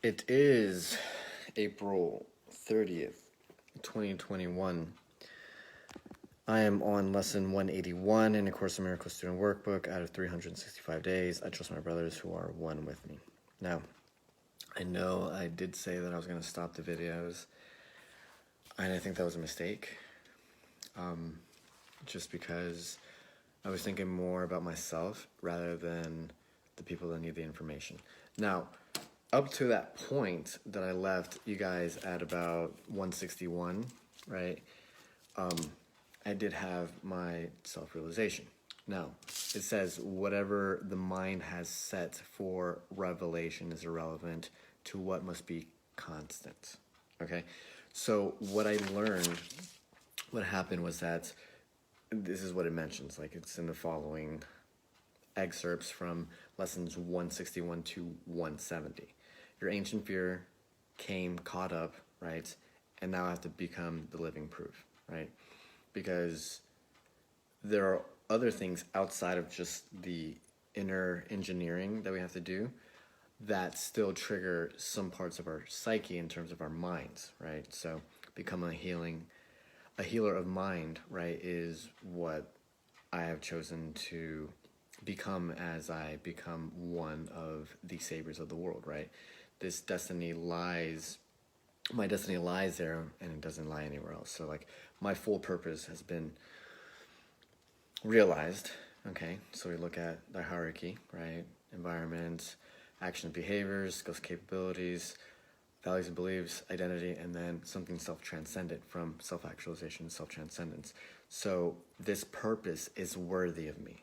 It is April 30th, 2021. I am on lesson 181 in A Course in Miracles student workbook out of 365 days. I trust my brothers who are one with me. Now, I know I did say that I was going to stop the videos, and I think that was a mistake. Just because I was thinking more about myself rather than the people that need the information. Now, up to that point that I left you guys at about 161, right? I did have my self-realization. Now, it says whatever the mind has set for revelation is irrelevant to what must be constant. Okay? So what I learned, what happened was that this is what it mentions. Like, it's in the following excerpts from lessons 161 to 170. Your ancient fear came, caught up, right? And now I have to become the living proof, right? Because there are other things outside of just the inner engineering that we have to do that still trigger some parts of our psyche in terms of our minds, right? So become a healer of mind, right, is what I have chosen to become as I become one of the saviors of the world, right? This destiny lies, my destiny lies there, and it doesn't lie anywhere else. So, like, my full purpose has been realized, okay? So we look at the hierarchy, right? Environment, action and behaviors, skills, capabilities, values and beliefs, identity, and then something self-transcendent from self-actualization to self-transcendence. So this purpose is worthy of me.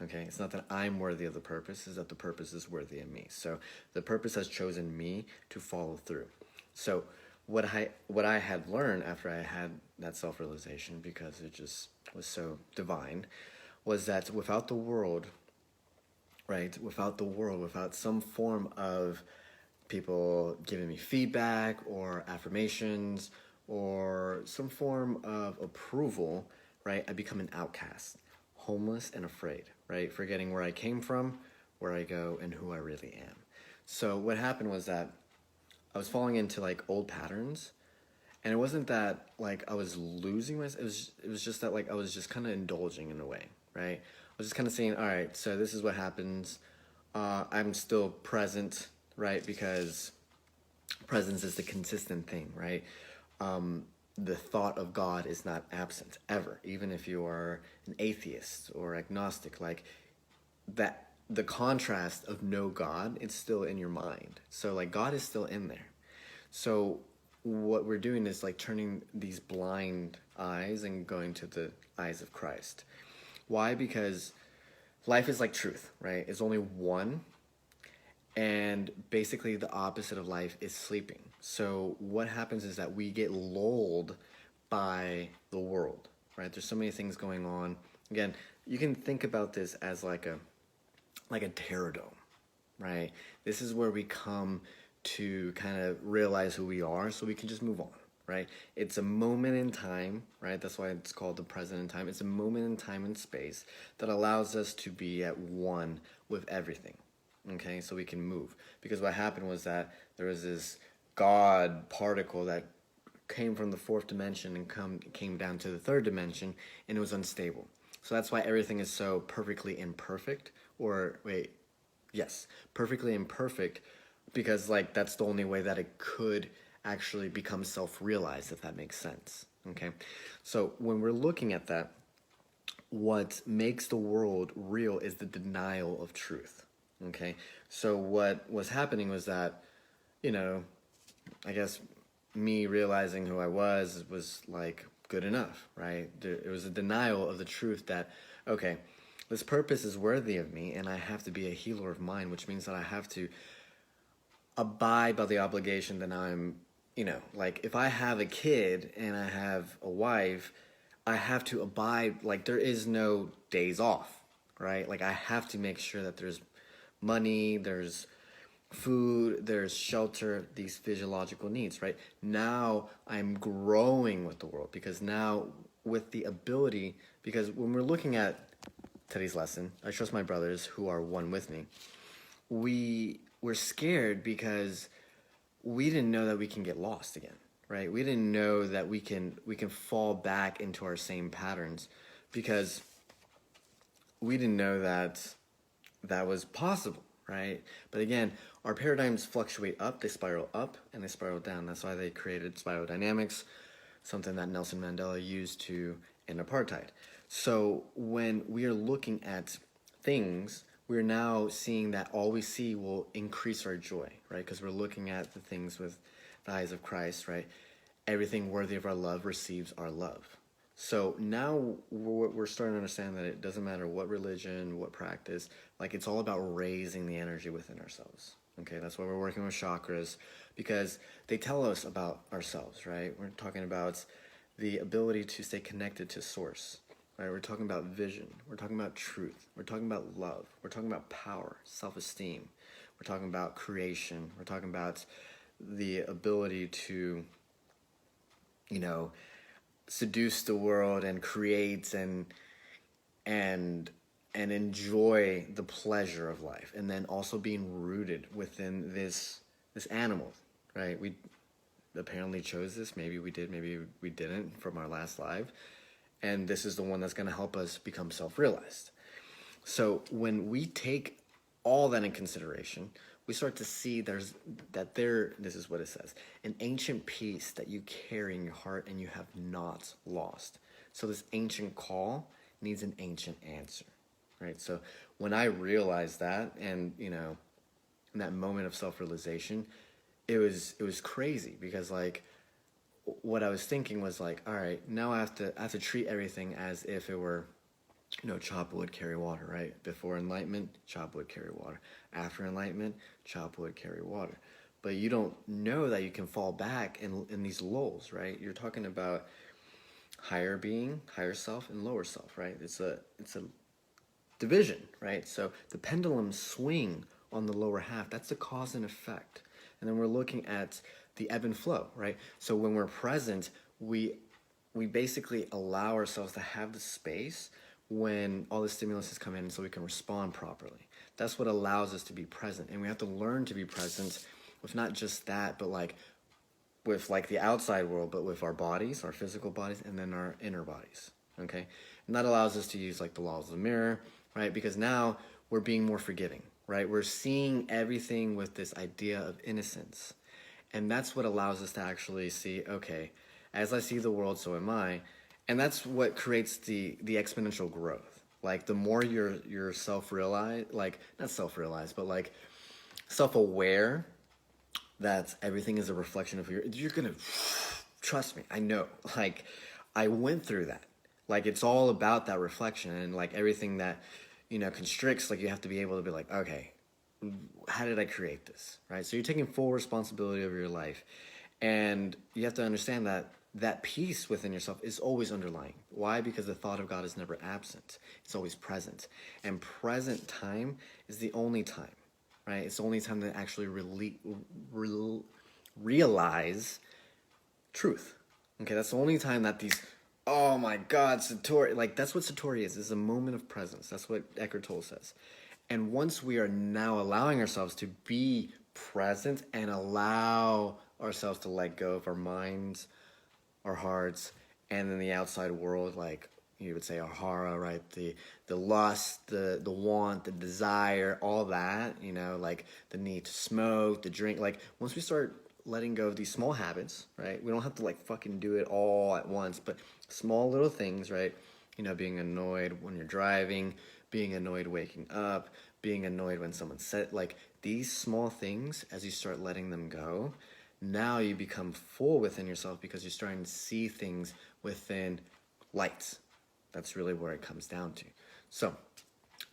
Okay, it's not that I'm worthy of the purpose, it's that the purpose is worthy of me. So the purpose has chosen me to follow through. So what I had learned after I had that self-realization, because it just was so divine, was that without the world, right, without some form of people giving me feedback or affirmations or some form of approval, right, I become an outcast, homeless and afraid, right, forgetting where I came from, where I go, and who I really am. So what happened was that I was falling into like old patterns, and it wasn't that like I was losing myself. It was just that like I was just kind of indulging in a way, right? I was just kind of saying, all right, so this is what happens. I'm still present, right? Because presence is the consistent thing, right? The thought of God is not absent ever, even if you are an atheist or agnostic. Like, that, the contrast of no God, it's still in your mind. So like God is still in there. So what we're doing is like turning these blind eyes and going to the eyes of Christ. Why? Because life is like truth, right? It's only one, and basically the opposite of life is sleeping. So what happens is that we get lulled by the world, right? There's so many things going on. Again, you can think about this as like a terror dome, right? This is where we come to kind of realize who we are so we can just move on, right? It's a moment in time, right? That's why it's called the present in time. It's a moment in time and space that allows us to be at one with everything, okay? So we can move. Because what happened was that there was this God particle that came from the fourth dimension and came down to the third dimension, and it was unstable. So that's why everything is so perfectly imperfect, or wait, yes, perfectly imperfect, because like that's the only way that it could actually become self-realized, if that makes sense. Okay, so when we're looking at that, what makes the world real is the denial of truth. Okay, so what was happening was that, you know, I guess me realizing who I was like good enough, right? It was a denial of the truth that, okay, this purpose is worthy of me, and I have to be a healer of mind, which means that I have to abide by the obligation that I'm, you know, like if I have a kid and I have a wife, I have to abide, like there is no days off, right? Like I have to make sure that there's money, there's food, there's shelter, these physiological needs, right? Now I'm growing with the world, because now with the ability, because when we're looking at today's lesson, I trust my brothers who are one with me, we're scared because we didn't know that we can get lost again, right? We didn't know that we can fall back into our same patterns, because we didn't know that that was possible, right? But again, our paradigms fluctuate up, they spiral up, and they spiral down. That's why they created spiral dynamics, something that Nelson Mandela used to end apartheid. So when we are looking at things, we're now seeing that all we see will increase our joy, right? Because we're looking at the things with the eyes of Christ, right? Everything worthy of our love receives our love. So now we're starting to understand that it doesn't matter what religion, what practice, like it's all about raising the energy within ourselves. Okay, that's why we're working with chakras, because they tell us about ourselves, right? We're talking about the ability to stay connected to source, right? We're talking about vision. We're talking about truth. We're talking about love. We're talking about power, self-esteem. We're talking about creation. We're talking about the ability to, seduce the world and create and enjoy the pleasure of life, and then also being rooted within this animal, right? We apparently chose this. Maybe we did, maybe we didn't, from our last life, and this is the one that's going to help us become self-realized. So when we take all that in consideration, we start to see this is what it says, an ancient peace that you carry in your heart and you have not lost. So this ancient call needs an ancient answer, right? So when I realized that, and in that moment of self-realization, it was crazy, because like what I was thinking was like, all right, now I have to treat everything as if it were, chop wood, carry water, right? Before enlightenment, chop wood, carry water. After enlightenment, chop wood, carry water. But you don't know that you can fall back in these lulls, right? You're talking about higher being, higher self, and lower self, right? It's a division, right? So the pendulum swing on the lower half, that's the cause and effect. And then we're looking at the ebb and flow, right? So when we're present, we basically allow ourselves to have the space when all the stimulus has come in, so we can respond properly. That's what allows us to be present. And we have to learn to be present with not just that, but with the outside world, but with our bodies, our physical bodies, and then our inner bodies, okay? And that allows us to use the laws of the mirror, right? Because now we're being more forgiving, right? We're seeing everything with this idea of innocence. And that's what allows us to actually see, okay, as I see the world, so am I. And that's what creates the exponential growth. Like the more you're self-realized, not self-realized, but self-aware that everything is a reflection of you're gonna, trust me, I know. I went through that. It's all about that reflection, and everything that, constricts, you have to be able to be okay, how did I create this, right? So you're taking full responsibility over your life. And you have to understand that peace within yourself is always underlying. Why? Because the thought of God is never absent. It's always present. And present time is the only time, right? It's the only time to actually realize truth. Okay, that's the only time that these, oh my God, Satori, that's what Satori is a moment of presence. That's what Eckhart Tolle says. And once we are now allowing ourselves to be present and allow ourselves to let go of our minds, our hearts, and then the outside world, you would say our hara, right? The lust, the want, the desire, all that, the need to smoke, to drink. Once we start letting go of these small habits, right? We don't have to fucking do it all at once, but small little things, right? Being annoyed when you're driving, being annoyed waking up, being annoyed when someone said, these small things, as you start letting them go, now you become full within yourself, because you're starting to see things within light. That's really where it comes down to. So,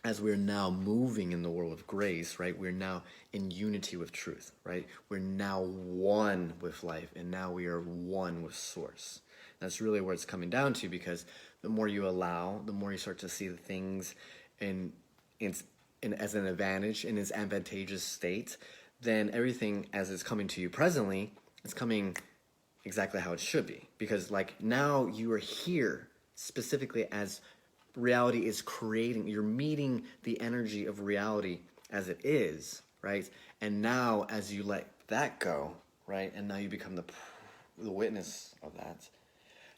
as we're now moving in the world of grace, right, we're now in unity with truth, right? We're now one with life, and now we are one with source. That's really where it's coming down to, because the more you allow, the more you start to see the things as an advantage, in its advantageous state, then everything as it's coming to you presently, it's coming exactly how it should be. Because now you are here specifically as reality is creating, you're meeting the energy of reality as it is, right? And now as you let that go, right? And now you become the witness of that.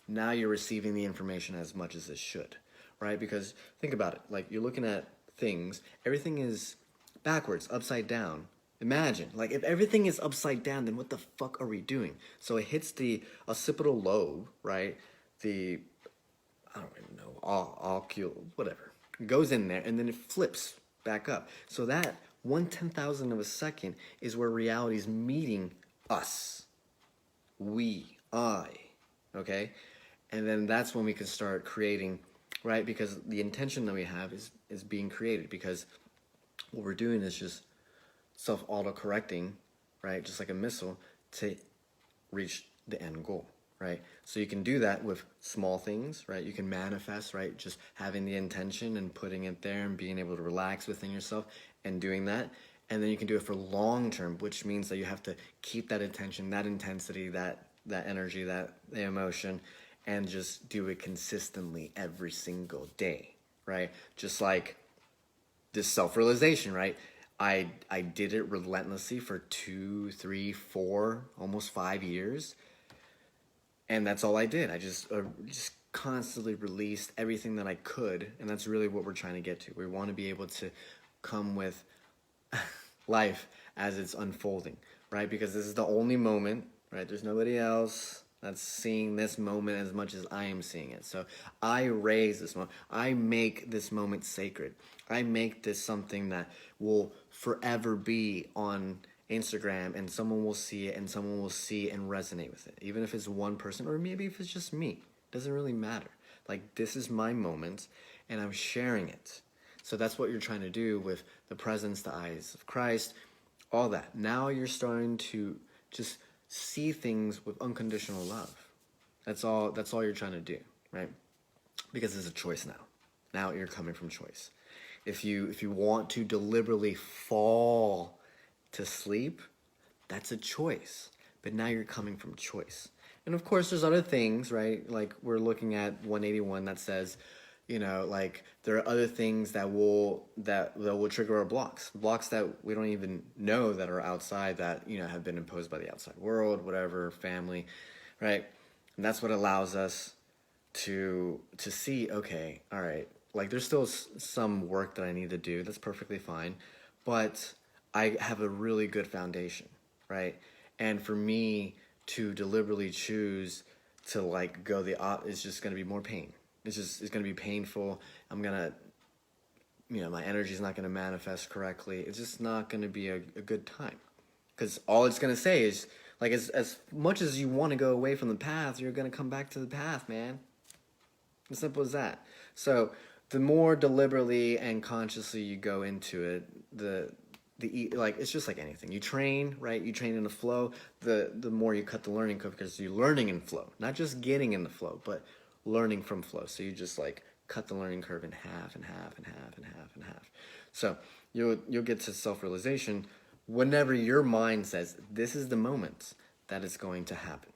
Now you're receiving the information as much as it should, right? Because think about it, like you're looking at things, everything is backwards, upside down. Imagine, like if everything is upside down, then what the fuck are we doing? So it hits the occipital lobe, right? The, I don't even know, ocul, whatever. It goes in there and then it flips back up. So that 1/10,000th of a second is where reality is meeting us. I, okay? And then that's when we can start creating, right? Because the intention that we have is being created, because what we're doing is just self-auto-correcting, right? Just like a missile to reach the end goal, right? So you can do that with small things, right? You can manifest, right? Just having the intention and putting it there and being able to relax within yourself and doing that. And then you can do it for long term, which means that you have to keep that attention, that intensity, that energy, the emotion, and just do it consistently every single day, right? Just like this self-realization, right? I did it relentlessly for 2, 3, 4, almost 5 years, and that's all I did. I just constantly released everything that I could, and that's really what we're trying to get to. We want to be able to come with life as it's unfolding, right? Because this is the only moment, right? There's nobody else that's seeing this moment as much as I am seeing it. So I raise this moment. I make this moment sacred. I make this something that will forever be on Instagram, and someone will see it, and someone will see and resonate with it. Even if it's one person, or maybe if it's just me. It doesn't really matter. Like, this is my moment, and I'm sharing it. So that's what you're trying to do with the presence, the eyes of Christ, all that. Now you're starting to just see things with unconditional love. That's all you're trying to do, right? Because it's a choice now. Now you're coming from choice. If you want to deliberately fall to sleep, that's a choice. But now you're coming from choice. And of course there's other things, right? Like we're looking at 181 that says, you know, like there are other things that will trigger our blocks that we don't even know that are outside, that, you know, have been imposed by the outside world, whatever, family, right? And that's what allows us to see, okay, all right, like there's still some work that I need to do. That's perfectly fine, but I have a really good foundation, right? And for me to deliberately choose to like go it's just going to be more pain. It's going to be painful. I'm going to, you know, my energy is not going to manifest correctly. It's just not going to be a good time. Because all it's going to say is, like, as much as you want to go away from the path, you're going to come back to the path, man. As simple as that. So the more deliberately and consciously you go into it, like, it's just like anything. You train, right? You train in the flow. The more you cut the learning curve, because you're learning in flow. Not just getting in the flow, but learning from flow. So you just like cut the learning curve in half and half and half and half and half. So you'll get to self-realization whenever your mind says this is the moment that it's going to happen.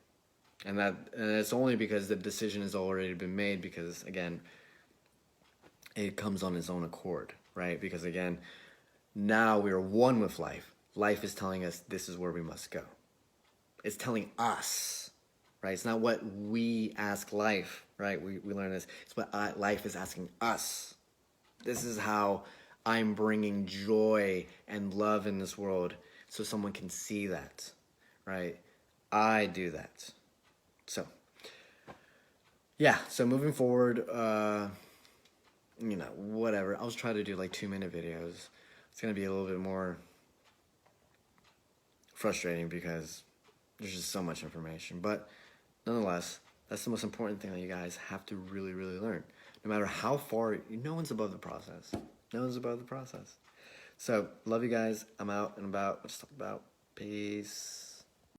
And it's only because the decision has already been made, because again, it comes on its own accord, right? Because again, now we're one with life. Life is telling us this is where we must go. It's telling us, right? It's not what we ask life, right? We learn this. It's what life is asking us. This is how I'm bringing joy and love in this world, so someone can see that, right? I do that. So, yeah. So moving forward, you know, whatever. I'll try to do like 2-minute videos. It's going to be a little bit more frustrating because there's just so much information. But nonetheless, that's the most important thing that you guys have to really, really learn. No matter how far, no one's above the process. No one's above the process. So, love you guys. I'm out and about. Let's talk about. Peace.